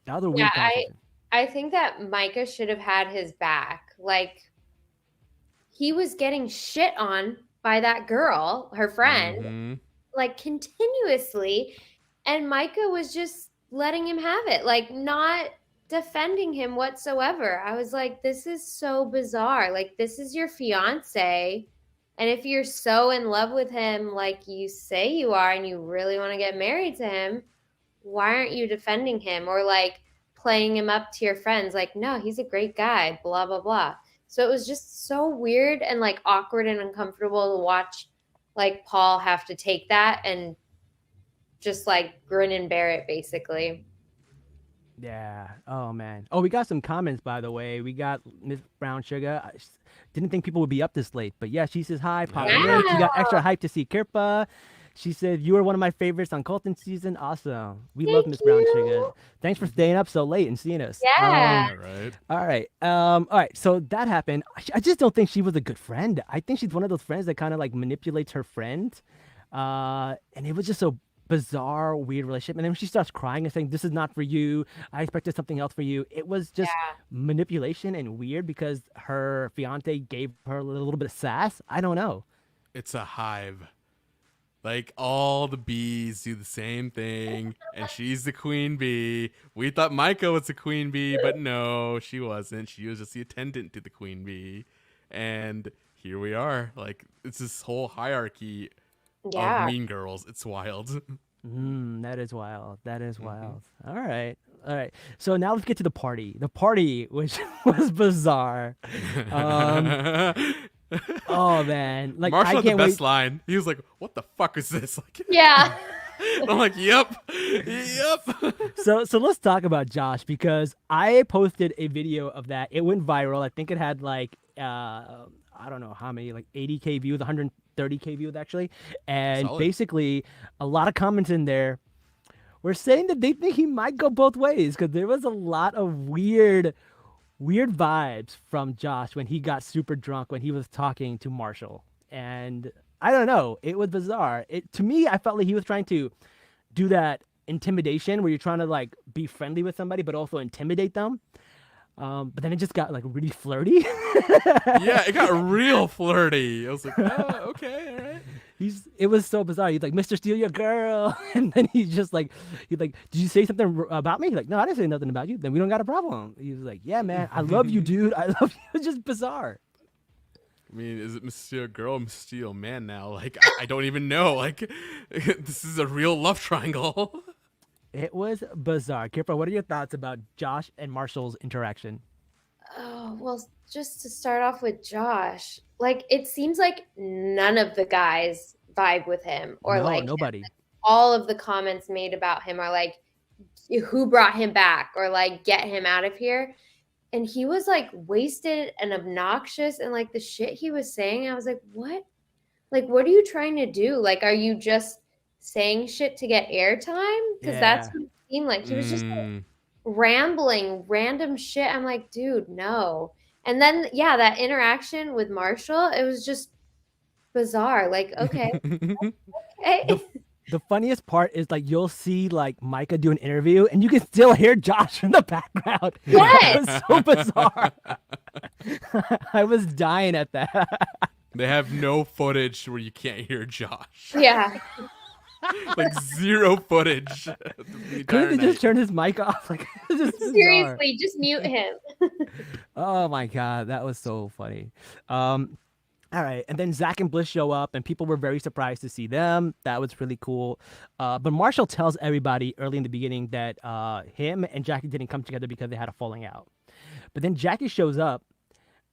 That was a Yeah, weird conversation. I think that Micah should have had his back. Like he was getting shit on by that girl, her friend, Hmm. like continuously, and Micah was just letting him have it, like not defending him whatsoever. I was like, this is so bizarre. Like this is your fiance, and if you're so in love with him like you say you are and you really want to get married to him, why aren't you defending him or like playing him up to your friends like, no, he's a great guy, blah blah blah. So it was just so weird and like awkward and uncomfortable to watch like Paul have to take that and just like grin and bear it basically. Yeah. Oh man. Oh, we got some comments by the way. We got Miss Brown Sugar. Didn't think people would be up this late, but yeah, she says hi, Papa Yeah. Nick. She got Wow. extra hype to see Kirpa. She said you were one of my favorites on Colton season. Awesome. We love Thank Miss Brown Sugar. you. Thanks for staying up so late and seeing us. Yeah. Yeah. Right. All right. All right. So that happened. I just don't think she was a good friend. I think she's one of those friends that kind of like manipulates her friend. And it was just so bizarre, weird relationship. And then when she starts crying and saying, "This is not for you. I expected something else for you." It was just Yeah. manipulation and weird because her fiance gave her a little bit of sass. I don't know. It's a hive. Like all the bees do the same thing, and she's the queen bee. We thought Micah was the queen bee, but no, she wasn't. She was just the attendant to the queen bee. And here we are. Like it's this whole hierarchy of Yeah. mean girls. It's wild. That is wild. That is Hmm. wild. All right. All right. So now let's get to the party. The party, which was bizarre. Um, oh man, like I Marshall had the can't wait. best line. He was like, "What the fuck is this?" Like, Yeah. I'm like, "Yep, yep." So let's talk about Josh because I posted a video of that. It went viral. I think it had like I don't know how many, like 80K views, 130K views actually. And Solid. basically a lot of comments in there were saying that they think he might go both ways because there was a lot of weird vibes from Josh when he got super drunk when he was talking to Marshall. And I don't know, it was bizarre. It to me I felt like he was trying to do that intimidation where you're trying to like be friendly with somebody but also intimidate them. But then it just got like really flirty. Yeah, it got real flirty. I was like, "Oh, okay, all right." It was so bizarre. He's like, Mr. Steal Your Girl. And then he's like, did you say something about me? He's like, no, I didn't say nothing about you. Then we don't got a problem. He was like, yeah, man, I love you, dude. I love you. It's just bizarre. I mean, is it Mr. Girl, or Mr. Man now? Like, I don't even know. Like, this is a real love triangle. It was bizarre. Kipper, what are your thoughts about Josh and Marshall's interaction? Oh, well, just to start off with Josh, like it seems like none of the guys vibe with him or No, like him. nobody. All of the comments made about him are like, who brought him back or like get him out of here. And he was like wasted and obnoxious and like the shit he was saying, I was like, what? Like, what are you trying to do? Like, are you just saying shit to get airtime? Because that's Yeah. what it seemed like. He was just like, Mm. rambling random shit. I'm like, dude, no. And then, yeah, that interaction with Marshall, it was just bizarre. Like, okay, okay. The the funniest part is like you'll see like Micah do an interview and you can still hear Josh in the background. It Yes. was so bizarre. I was dying at that. They have no footage where you can't hear Josh. Yeah. Like zero footage. The entire Couldn't they just night. turn his mic off? Like it's just bizarre. Seriously, just mute him. Oh my god, that was so funny. All right, and then Zach and Bliss show up, and people were very surprised to see them. That was really cool. But Marshall tells everybody early in the beginning that him and Jackie didn't come together because they had a falling out. But then Jackie shows up,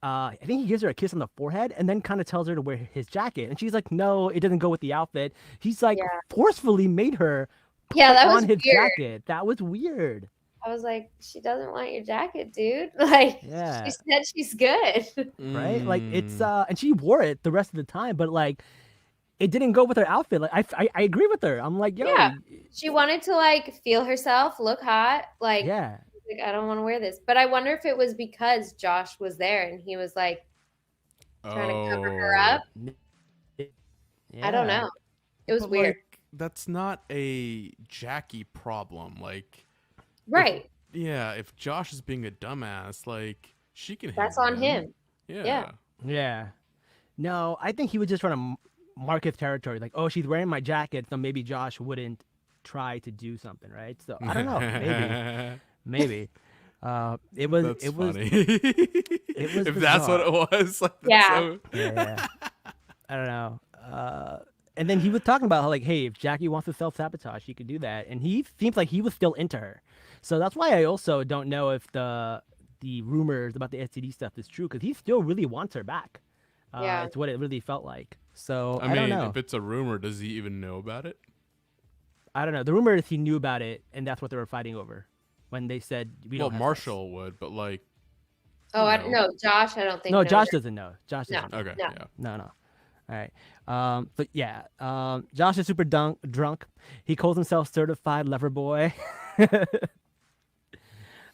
I think he gives her a kiss on the forehead and then kind of tells her to wear his jacket. And she's like, no, it doesn't go with the outfit. He's like Yeah. forcefully made her Yeah, that on was his weird. jacket. That was weird. I was like, she doesn't want your jacket, dude. Like, Yeah. she said she's good. Right? Like it's Mm. and she wore it the rest of the time, but like it didn't go with her outfit. Like I agree with her. I'm like, yo, Yeah. She wanted to like feel herself, look hot. Like, yeah. I don't want to wear this. But I wonder if it was because Josh was there and he was like trying to cover her up. I don't Yeah. know. It was But weird. like, that's not a Jackie problem. Like, Right. yeah, if Josh is being a dumbass, like she can That's handle on him. Yeah. Yeah. Yeah. No, I think he was just trying to mark his territory. Like, oh, she's wearing my jacket, so maybe Josh wouldn't try to do something, right? So I don't know. Maybe. It was. That's it was. funny. It was. If that's what bizarre. it was, like, that's Yeah. so... Yeah. I don't know. And then he was talking about how, like, hey, if Jackie wants to self-sabotage, she could do that. And he seems like he was still into her. So that's why I also don't know if the rumors about the STD stuff is true, because he still really wants her back. Yeah. It's what it really felt like. So I I don't mean, know. if it's a rumor, does he even know about it? I don't know. The rumor is he knew about it, and that's what they were fighting over when they said we Well, don't have sex. Marshall would, but like, Oh, you know. no, Josh, I don't think. No, knows Josh her. doesn't know. Josh No. doesn't know. Okay, No. yeah. No. All right. But yeah, Josh is super drunk. He calls himself certified lover boy.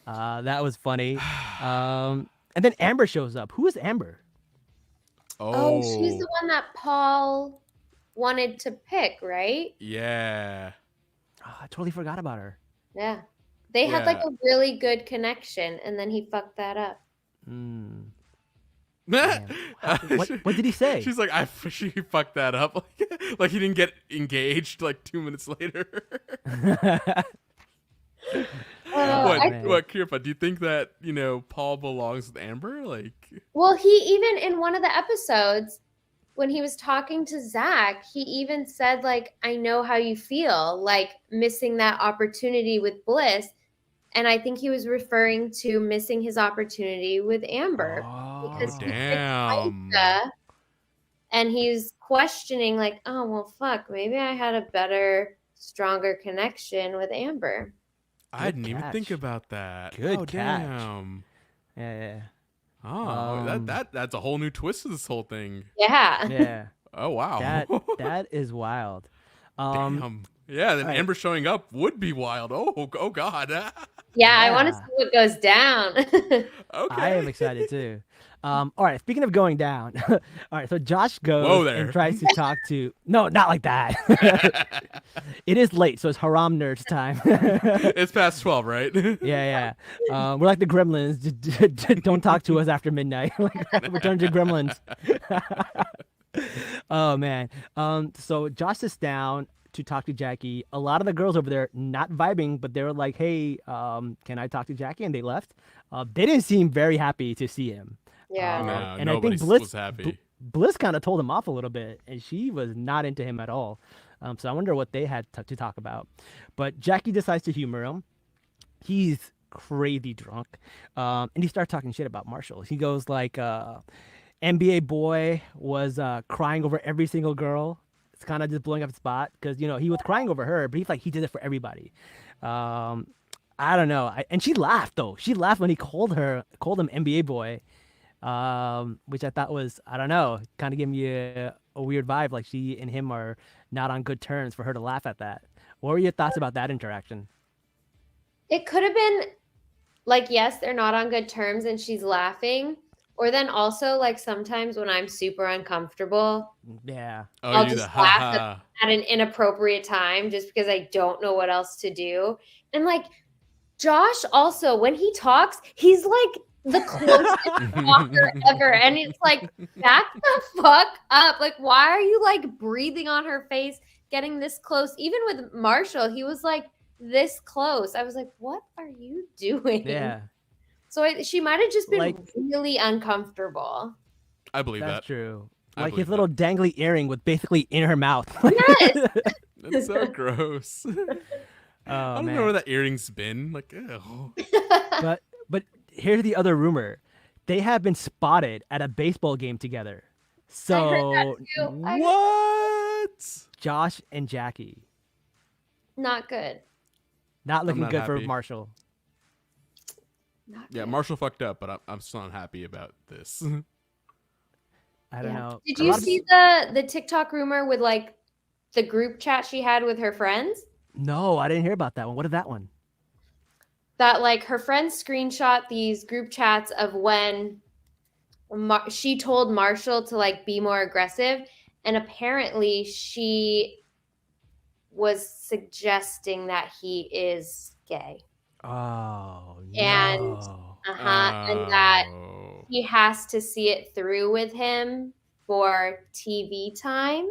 That was funny. And then Amber shows up. Who is Amber? Oh, she's the one that Paul wanted to pick, right? Yeah. Oh, I totally forgot about her. Yeah. They had like Yeah. a really good connection and then he fucked that up. Mm. She- What did he say? She's like, she fucked that up. Like he didn't get engaged like 2 minutes later. Oh, man. What, Kirpa? Do you think that Paul belongs with Amber? Like, Well, he even in one of the episodes when he was talking to Zach, he even said like, I know how you feel, like missing that opportunity with Bliss. And I think he was referring to missing his opportunity with Amber because he picked damn. Micah, and he's questioning like, oh well, fuck, maybe I had a better, stronger connection with Amber. I didn't even think catch. about that. Good oh, catch. Damn. Yeah. Oh, that's a whole new twist to this whole thing. Yeah. Yeah. Oh wow. That is wild. Damn. Yeah, then right. Amber showing up would be wild. Oh God. Yeah, I want to Yeah. see what goes down. Okay. I am excited too. All right, speaking of going down. All right, so Josh Whoa goes there. and tries to talk to No, not like that. It is late, so it's haram nerds time. It's past 12, right? Yeah. We're like the gremlins. Don't talk to us after midnight. Like, return to gremlins. Oh man. So Josh sits down to talk to Jackie. A lot of the girls over there not vibing, but they were like, "Hey, can I talk to Jackie?" And they left. They didn't seem very happy to see him. Yeah. No, And I nobody think Bliss was happy. Bliss kind of told him off a little bit, and she was not into him at all. So I wonder what they had to talk about. But Jackie decides to humor him. He's crazy drunk, and he starts talking shit about Marshall. He goes like, "NBA boy was crying over every single girl." It's kind of just blowing up his spot because he was crying over her, but he's like he did it for everybody. I don't know. And she laughed though. She laughed when he called him NBA boy, which I thought was, I don't know, kind of gave me a weird vibe. Like she and him are not on good terms for her to laugh at that. What were your thoughts about that interaction? It could have been like, yes, they're not on good terms and she's laughing. Or then also like sometimes when I'm super uncomfortable, Yeah. Oh, I'll you just the laugh haha. at an inappropriate time just because I don't know what else to do. And like Josh also, when he talks, he's like the closest talker ever. And it's like, back the fuck up. Like, why are you like breathing on her face, getting this close? Even with Marshall, he was like this close. I was like, what are you doing? Yeah. So she might have just been Like- really uncomfortable. I believe That's that. true. I Like his believe little dangly earring was basically in her mouth. Yes. That's so gross. Oh, I don't man. know where that earring's been. Like, ew. But here's the other rumor. they have been spotted at a baseball game together. I heard that So too. What? Josh and Jackie, Not good. not looking not good for happy. Marshall. Not Yeah, good. Marshall fucked up, but I'm still not happy about this. I don't know. Did A you lot of- see the TikTok rumor with like the group chat she had with her friends? No, I didn't hear about that one. What is that one? That like her friends screenshot these group chats of when she told Marshall to like be more aggressive, and apparently she was suggesting that he is gay. Oh, And no. and that Oh. he has to see it through with him for TV time.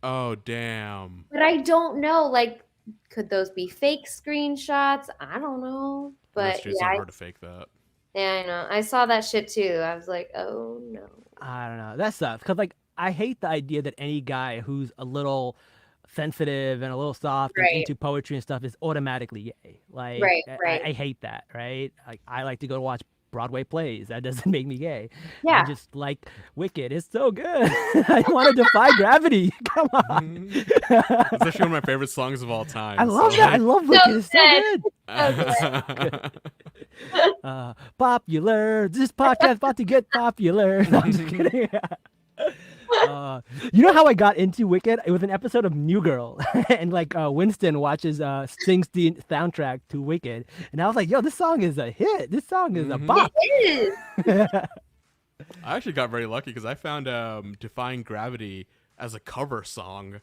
Oh, damn. But I don't know, like, could those be fake screenshots? I don't know. That's But true. It's not hard to fake that. yeah, I know. I saw that shit too. I was like, oh no. I don't know. That sucks. Because, like, I hate the idea that any guy who's a little sensitive and a little soft and Right. into poetry and stuff is automatically gay. Like, Right, I- right. I hate that, right? Like, I like to go watch Broadway plays. That doesn't make me gay. Yeah. I just like Wicked. It's so good. I want to defy gravity. Come on. It's actually one of my favorite songs of all time. I love that. I love Wicked. It's so good. Popular. This podcast about to get popular. No, I'm just kidding. You know how I got into Wicked? It was an episode of New Girl, and like Winston sings the soundtrack to Wicked, and I was like, "Yo, this song is a hit. This song is a bop." It is. I actually got very lucky because I found Defying Gravity as a cover song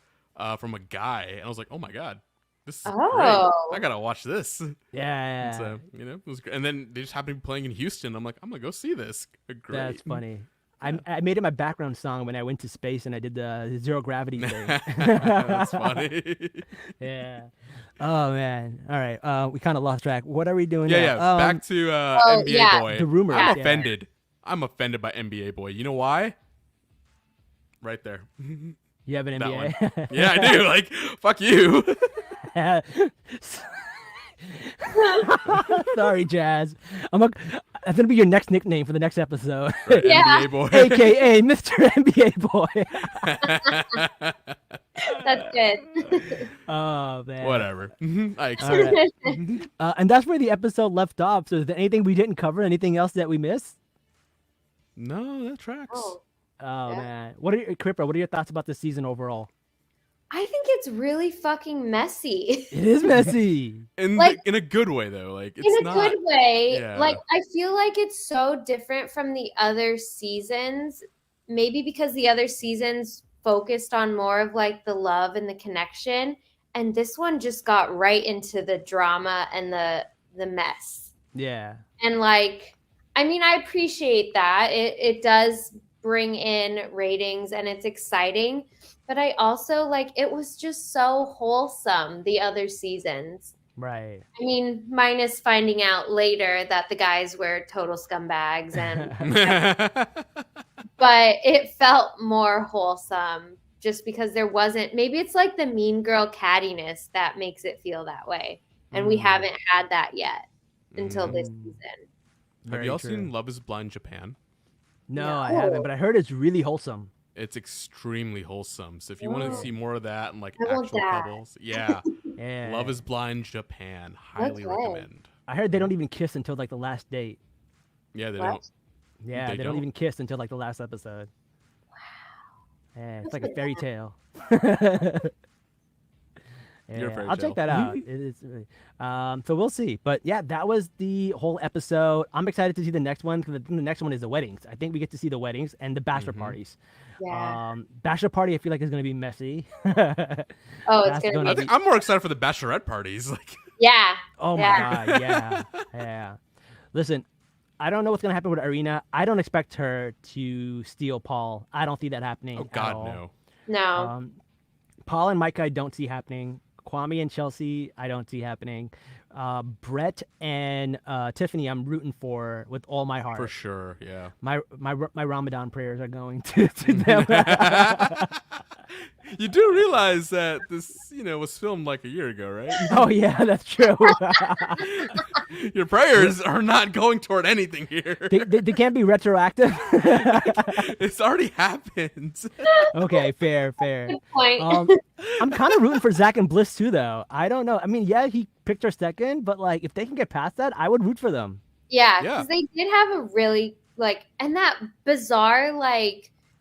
from a guy, and I was like, oh my god, this is great. Oh. I gotta watch this. Yeah, So, it was great. And then they just happened to be playing in Houston. I'm like, I'm gonna go see this. Great. that's funny. I made it my background song when I went to space and I did the zero gravity thing. That's funny. Yeah. Oh man. All right. We kind of lost track. What are we doing Yeah, now? yeah. Back to NBA yeah. Boy. The rumors. I'm yeah. offended. I'm offended by NBA Boy. You know why? Right there. You have an That NBA. Yeah, I do. Like, fuck you. Sorry, Jazz. That's gonna be your next nickname for the next episode, Right, Yeah. NBA Boy. aka Mr. NBA Boy. That's good. Oh man. Whatever. I All accept. right. And that's where the episode left off. So is there anything we didn't cover? Anything else that we missed? No, that tracks. Oh. Oh Yeah. man. Cripper, what are your thoughts about this season overall? I think it's really fucking messy. It is messy. In Like- in a good way though. Like it's In a not. good way. yeah. Like, I feel like it's so different from the other seasons. Maybe because the other seasons focused on more of like the love and the connection. And this one just got right into the drama and the mess. Yeah. And like, I mean, I appreciate that. It does bring in ratings and it's exciting. But I also like, it was just so wholesome the other seasons. Right. I mean, minus finding out later that the guys were total scumbags, and but it felt more wholesome just because there wasn't. Maybe it's like the mean girl cattiness that makes it feel that way, and we Mm. haven't had that yet until this Mm. season. Have Very you all true. seen Love Is Blind Japan? No, I No. haven't, but I heard it's really wholesome. It's extremely wholesome. So if you want to Oh. see more of that and like I want actual that. couples, yeah, Yeah. Love Is Blind Japan, highly Okay. recommend. I heard they don't even kiss until like the last date. Yeah, they What? don't. Yeah, They they don't don't? even kiss until like the last episode. Wow. Yeah, it's That's like a fairy tale. You're a fairy I'll check tale. that out. It is really, so we'll see. But yeah, that was the whole episode. I'm excited to see the next one because the next one is the weddings. I think we get to see the weddings and the bachelor Mhm. parties. Yeah. Bachelor party, I feel like is going to be messy. Oh, it's that's gonna gonna I be. think I'm more excited for the bachelorette parties. Like, Yeah. Oh my Yeah. god, yeah, yeah. Listen, I don't know what's gonna happen with Arena. I don't expect her to steal Paul. I don't see that happening. oh at God, all. no. No. Paul and Micah, I don't see happening. Kwame and Chelsea, I don't see happening. Brett and Tiffany, I'm rooting for with all my heart. For sure, yeah. My Ramadan prayers are going to them. You do realize that this, was filmed like a year ago, right? Oh yeah, that's true. Your prayers are not going toward anything here. they can't be retroactive. It's already happened. Okay, fair. Good point. I'm kind of rooting for Zach and Bliss too, though. I don't know. I mean, yeah, he picked her second, but like, if they can get past that, I would root for them. Yeah, Yeah. because they did have a really and that bizarre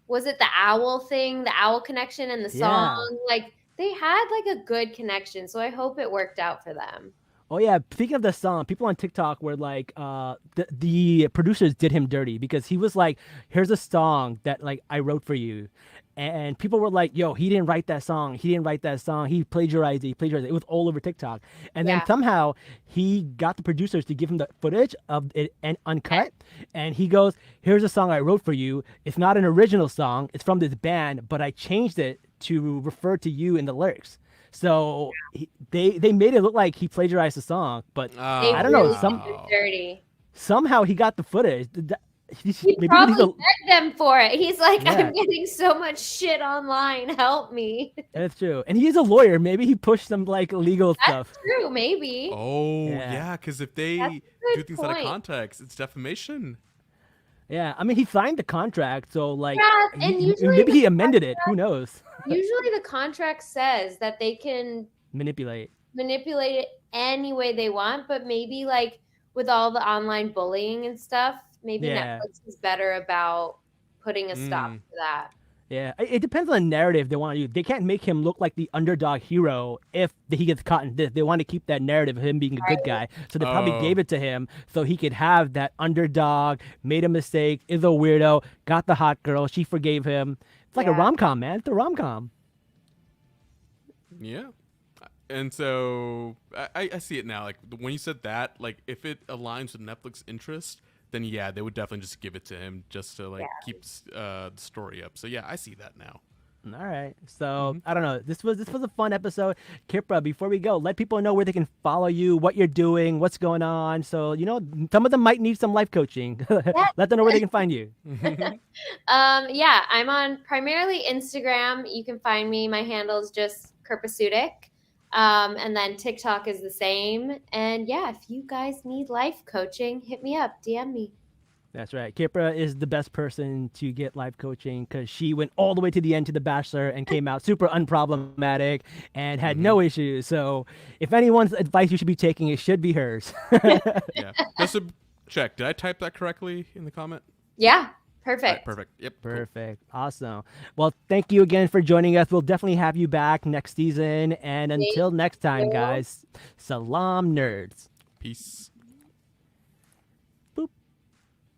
was it the owl thing, the owl connection and the song? Like they had like a good connection, so I hope it worked out for them. Oh yeah, speaking of the song, people on TikTok were like, the producers did him dirty because he was like, "Here's a song that like I wrote for you," and people were like, "Yo, he didn't write that song. He didn't write that song. He plagiarized it. He plagiarized it." It was all over TikTok, and then somehow he got the producers to give him the footage of it and uncut, and he goes, "Here's a song I wrote for you. It's not an original song. It's from this band, but I changed it to refer to you in the lyrics." So they made it look like he plagiarized the song, but I don't know. Dirty. Somehow he got the footage. He probably begged them for it. He's like, I'm getting so much shit online. Help me. That's true. And he's a lawyer. Maybe he pushed some like legal stuff. That's true. Maybe. Oh, yeah. Because if they do things out of context, it's defamation. Yeah. I mean, he signed the contract. So like, and maybe he amended it. Who knows? Usually the contract says that they can manipulate it any way they want. But maybe like with all the online bullying and stuff, maybe Netflix is better about putting a stop to that. Yeah, it depends on the narrative they want to use. They can't make him look like the underdog hero if he gets caught in this. They want to keep that narrative of him being a good guy. So they probably gave it to him so he could have that underdog, made a mistake, is a weirdo, got the hot girl, she forgave him. It's like a rom-com, man. It's a rom-com. Yeah. And so I see it now. Like when you said that, like if it aligns with Netflix interest, then yeah, they would definitely just give it to him just to like keep the story up. So yeah, I see that now. All right. So I don't know. This was a fun episode. Kipra, before we go, let people know where they can follow you, what you're doing, what's going on. So, some of them might need some life coaching. Let them know where they can find you. I'm on primarily Instagram. You can find me. My handle is just Kirpasudik. And then TikTok is the same. And if you guys need life coaching, hit me up, DM me. That's right. Kipra is the best person to get life coaching because she went all the way to the end to The Bachelor and came out super unproblematic and had no issues. So if anyone's advice you should be taking, it should be hers. Yeah. Just to check, did I type that correctly in the comment? Yeah. Perfect. Right, perfect. Yep. Perfect. Cool. Awesome. Well, thank you again for joining us. We'll definitely have you back next season. And until next time, guys, salam nerds. Peace.